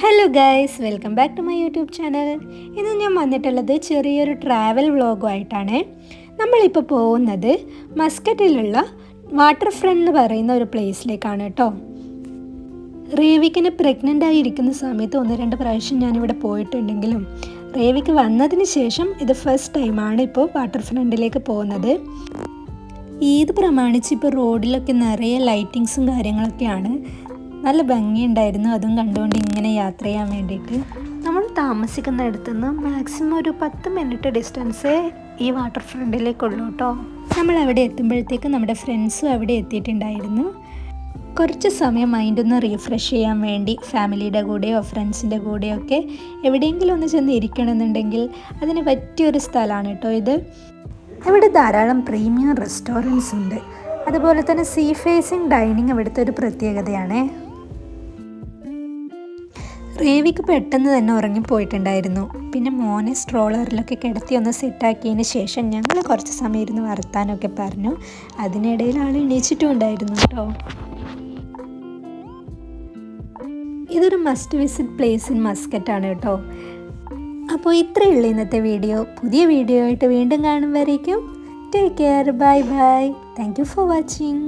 Hello guys, welcome back to my YouTube channel. ഇന്ന് ഞാൻ വന്നിട്ടുള്ളത് ചെറിയൊരു ട്രാവൽ വ്ളോഗുമായിട്ടാണ്. നമ്മളിപ്പോൾ പോകുന്നത് മസ്കറ്റിലുള്ള വാട്ടർ ഫ്രണ്ട് എന്ന് പറയുന്ന ഒരു പ്ലേസിലേക്കാണ് കേട്ടോ. റേവിക്കിനെ പ്രഗ്നൻ്റ് ആയിരിക്കുന്ന സമയത്ത് 1-2 പ്രാവശ്യം ഞാനിവിടെ പോയിട്ടുണ്ടെങ്കിലും റേവിക്ക് വന്നതിന് ശേഷം ഇത് ഫസ്റ്റ് ടൈമാണ് ഇപ്പോൾ വാട്ടർ ഫ്രണ്ടിലേക്ക് പോകുന്നത്. ഈദ് പ്രമാണിച്ച് ഇപ്പോൾ റോഡിലൊക്കെ നിറയെ ലൈറ്റിങ്സും കാര്യങ്ങളൊക്കെയാണ്. നല്ല ഭംഗിയുണ്ടായിരുന്നു അതും കണ്ടുകൊണ്ട് ഇങ്ങനെ യാത്ര ചെയ്യാൻ വേണ്ടിയിട്ട്. നമ്മൾ താമസിക്കുന്നിടത്തു നിന്ന് മാക്സിമം ഒരു 10 മിനിറ്റ് ഡിസ്റ്റൻസേ ഈ വാട്ടർ ഫ്രണ്ടിലേക്കുള്ളൂ കേട്ടോ. നമ്മൾ അവിടെ എത്തുമ്പോഴത്തേക്ക് നമ്മുടെ ഫ്രണ്ട്സും അവിടെ എത്തിയിട്ടുണ്ടായിരുന്നു. കുറച്ച് സമയം മൈൻഡൊന്ന് റീഫ്രഷ് ചെയ്യാൻ വേണ്ടി ഫാമിലിയുടെ കൂടെയോ ഫ്രണ്ട്സിൻ്റെ കൂടെയോ ഒക്കെ എവിടെയെങ്കിലും ഒന്ന് ചെന്ന് ഇരിക്കണമെന്നുണ്ടെങ്കിൽ അതിന് പറ്റിയൊരു സ്ഥലമാണ് കേട്ടോ ഇത്. ഇവിടെ ധാരാളം പ്രീമിയം റെസ്റ്റോറൻറ്റ്സ് ഉണ്ട്. അതുപോലെ തന്നെ സീ ഫേസിങ് ഡൈനിങ് ഇവിടുത്തെ ഒരു പ്രത്യേകതയാണ്. റേവിക്ക് പെട്ടെന്ന് തന്നെ ഉറങ്ങിപ്പോയിട്ടുണ്ടായിരുന്നു. പിന്നെ മോനെ സ്ട്രോളറിലൊക്കെ കിടത്തി ഒന്ന് സെറ്റാക്കിയതിന് ശേഷം ഞങ്ങൾ കുറച്ച് സമയം ഇരുന്ന് വർത്താനമൊക്കെ പറഞ്ഞു. അതിനിടയിൽ ആൾ എണീച്ചിട്ടും ഉണ്ടായിരുന്നു കേട്ടോ. ഇതൊരു മസ്റ്റ് വിസിറ്റ് പ്ലേസ് ഇൻ മസ്കറ്റാണ് കേട്ടോ. അപ്പോൾ ഇത്രയുള്ള ഇന്നത്തെ വീഡിയോ. പുതിയ വീഡിയോ ആയിട്ട് വീണ്ടും കാണും വരേക്കും take care, bye bye. Thank you for watching.